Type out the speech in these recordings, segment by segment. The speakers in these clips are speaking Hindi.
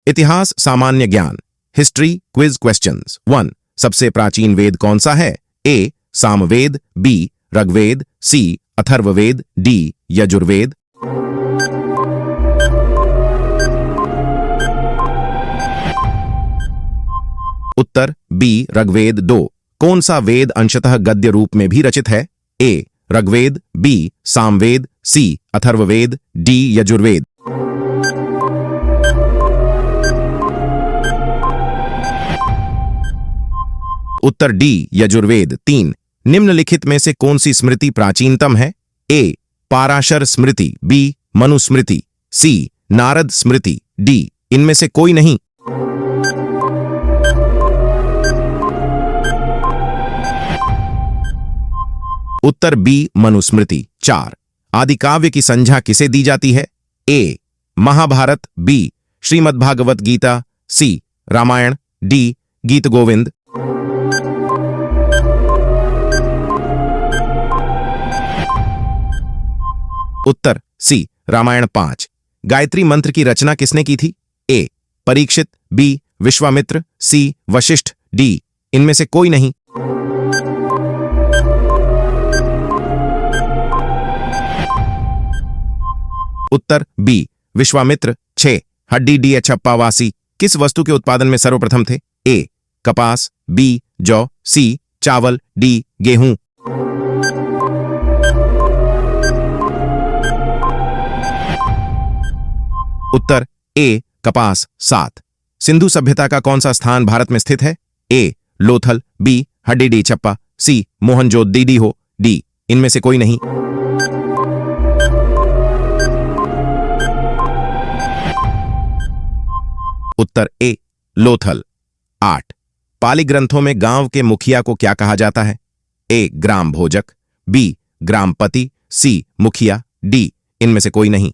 इतिहास सामान्य ज्ञान, हिस्ट्री क्विज क्वेश्चंस। 1. सबसे प्राचीन वेद कौन सा है? ए. सामवेद, बी. ऋग्वेद, सी. अथर्ववेद, डी. यजुर्वेद। उत्तर बी. ऋग्वेद। 2. कौन सा वेद अंशतः गद्य रूप में भी रचित है? ए. ऋग्वेद, बी. सामवेद, सी. अथर्ववेद, डी. यजुर्वेद। उत्तर डी. यजुर्वेद। 3. निम्नलिखित में से कौन सी स्मृति प्राचीनतम है? ए. पाराशर स्मृति, बी. मनुस्मृति, सी. नारद स्मृति, डी. इनमें से कोई नहीं। उत्तर बी. मनुस्मृति। 4. आदिकाव्य की संज्ञा किसे दी जाती है? ए. महाभारत, बी. श्रीमद्भागवत गीता, सी. रामायण, डी. गीत गोविंद। उत्तर सी. रामायण। 5. गायत्री मंत्र की रचना किसने की थी? ए. परीक्षित, बी. विश्वामित्र, सी. वशिष्ठ, डी. इनमें से कोई नहीं। उत्तर बी. विश्वामित्र। 6. हड्डी डी. छप्पावासी किस वस्तु के उत्पादन में सर्वप्रथम थे? ए. कपास, बी. जौ, सी. चावल, डी. गेहूं। उत्तर ए. कपास। 7. सिंधु सभ्यता का कौन सा स्थान भारत में स्थित है? ए. लोथल, बी. हड्डी छप्पा, सी. मोहनजोदड़ो, डी. इनमें से कोई नहीं। उत्तर ए. लोथल। 8. पाली ग्रंथों में गांव के मुखिया को क्या कहा जाता है? ए. ग्राम भोजक, बी. ग्रामपति, सी. मुखिया, डी. इनमें से कोई नहीं।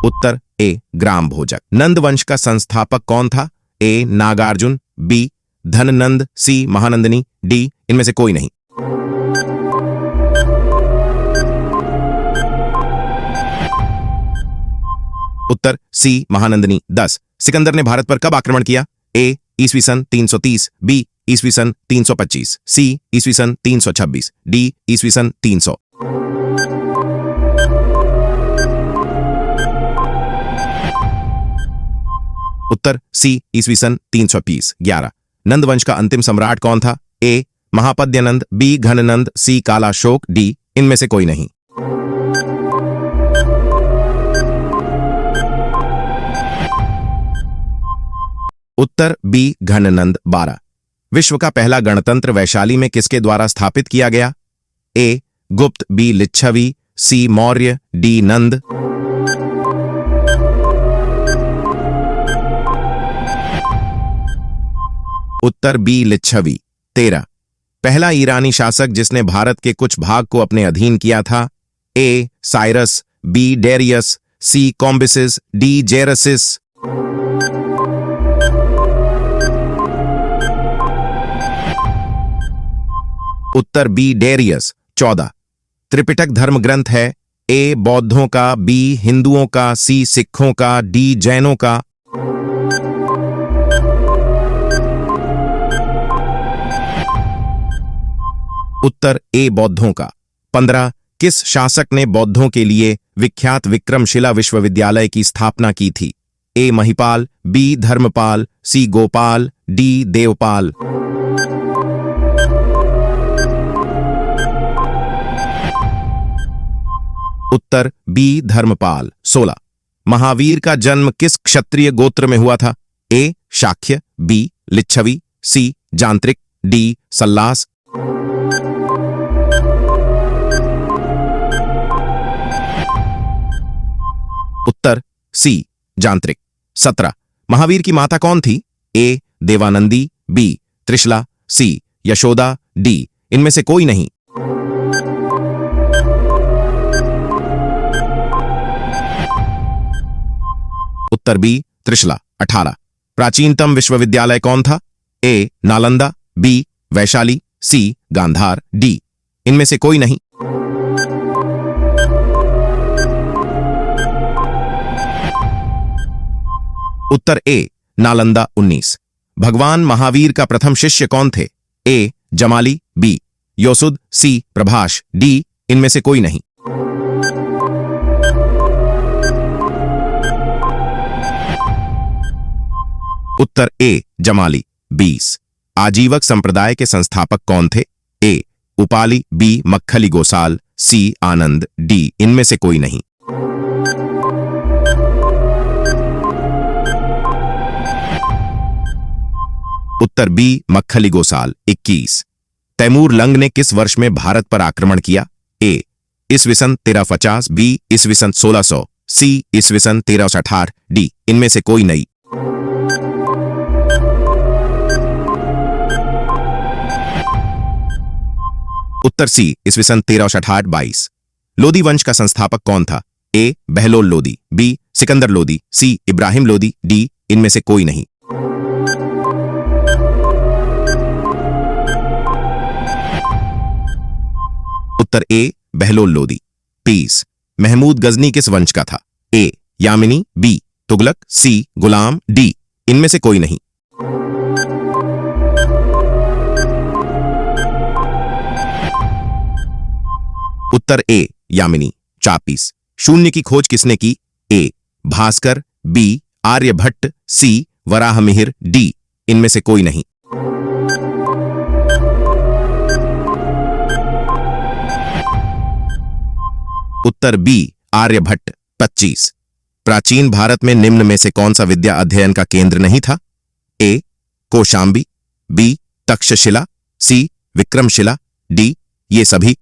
उत्तर ए. ग्राम भोजक। नंद वंश का संस्थापक कौन था? ए. नागार्जुन, बी. धननंद, सी. महानंदिनी, डी. इनमें से कोई नहीं। उत्तर सी. महानंदिनी। 10. सिकंदर ने भारत पर कब आक्रमण किया? ए. ईस्वी सन 330, बी. ईस्वी सन 325, सी. ईस्वी सन 326, डी. ईस्वी सन 300। उत्तर सी. ईस्वी सन 320। 11. नंदवंश का अंतिम सम्राट कौन था? ए. महापद्यनंद, बी. घननंद, सी. कालाशोक, डी. इनमें से कोई नहीं। उत्तर बी. घननंद। 12. विश्व का पहला गणतंत्र वैशाली में किसके द्वारा स्थापित किया गया? ए. गुप्त, बी. लिच्छवी, सी. मौर्य, डी. नंद। उत्तर बी. लिच्छवी। 13. पहला ईरानी शासक जिसने भारत के कुछ भाग को अपने अधीन किया था? A. Cyrus, B. Darius, C. Cambyses, D. Xerxes. उत्तर बी. डेरियस। 14. त्रिपिटक धर्म ग्रंथ है? ए. बौद्धों का, बी. हिंदुओं का, सी. सिखों का, डी. जैनों का। उत्तर ए. बौद्धों का। 15. किस शासक ने बौद्धों के लिए विख्यात विक्रमशिला विश्वविद्यालय की स्थापना की थी? ए. महिपाल, बी. धर्मपाल, सी. गोपाल, डी. देवपाल। उत्तर बी. धर्मपाल। 16. महावीर का जन्म किस क्षत्रिय गोत्र में हुआ था? ए. शाक्य, बी. लिच्छवी, सी. जांत्रिक, डी. सल्लास। उत्तर सी. जांत्रिक। 17. महावीर की माता कौन थी? ए. देवानंदी, बी. त्रिशला, सी. यशोदा, डी. इनमें से कोई नहीं। उत्तर बी. त्रिशला। 18. प्राचीनतम विश्वविद्यालय कौन था? ए. नालंदा, बी. वैशाली, सी. गांधार, डी. इनमें से कोई नहीं। उत्तर ए नालंदा 19। भगवान महावीर का प्रथम शिष्य कौन थे? ए जमाली, बी योसुद, सी प्रभाष, डी इनमें से कोई नहीं। उत्तर ए जमाली 20। आजीवक संप्रदाय के संस्थापक कौन थे? ए उपाली, बी मक्खली गोसाल, सी आनंद, डी इनमें से कोई नहीं। उत्तर बी मक्खली गोसाल 21। तैमूर लंग ने किस वर्ष में भारत पर आक्रमण किया? ए ईस्वीसन 1350, बी ईस्वीसन 1600, सी ईस्वीसन 1368, डी इनमें से कोई नहीं। उत्तर सी ईस्वीसन 1368 22। लोदी वंश का संस्थापक कौन था? ए बहलोल लोदी, बी सिकंदर लोदी, सी इब्राहिम लोदी, डी इनमें से कोई नहीं। उत्तर ए बहलोल लोदी 20। महमूद गजनी किस वंश का था? ए यामिनी, बी तुगलक, सी गुलाम, डी इनमें से कोई नहीं। उत्तर ए यामिनी 24। शून्य की खोज किसने की? ए भास्कर, बी आर्यभट्ट, सी वराहमिहिर, डी इनमें से कोई नहीं। उत्तर बी आर्यभट्ट 25। प्राचीन भारत में निम्न में से कौन सा विद्या अध्ययन का केंद्र नहीं था? ए कौशांबी, बी तक्षशिला, सी विक्रमशिला, डी ये सभी।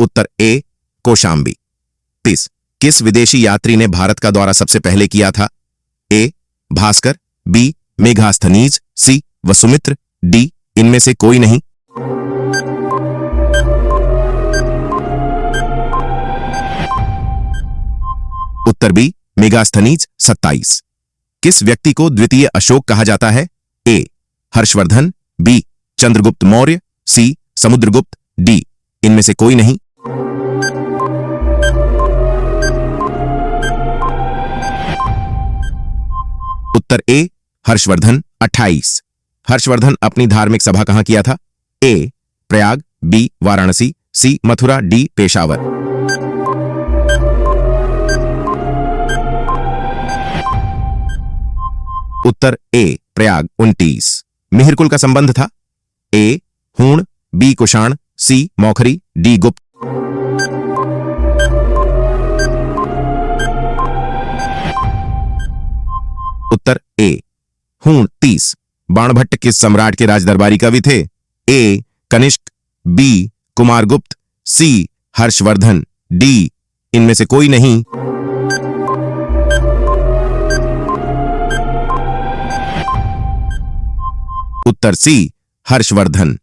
उत्तर ए कौशांबी 30। किस विदेशी यात्री ने भारत का दौरा सबसे पहले किया था? ए भास्कर, बी मेघास्थनीज, सी वसुमित्र, डी इनमें से कोई नहीं। उत्तर बी मेघास्थनीज 27। किस व्यक्ति को द्वितीय अशोक कहा जाता है? ए हर्षवर्धन, बी चंद्रगुप्त मौर्य, सी समुद्रगुप्त, डी इनमें से कोई नहीं। उत्तर ए हर्षवर्धन 28। हर्षवर्धन अपनी धार्मिक सभा कहां किया था? ए प्रयाग, बी वाराणसी, सी मथुरा, डी पेशावर। उत्तर ए प्रयाग 29। मिहिरकुल का संबंध था? ए हूण, बी कुषाण, सी मौखरी, डी गुप्त। उत्तर ए हूण 30। बाणभट्ट किस सम्राट के राजदरबारी कवि थे? ए कनिष्क, बी कुमारगुप्त, सी हर्षवर्धन, डी इनमें से कोई नहीं। उत्तर सी हर्षवर्धन।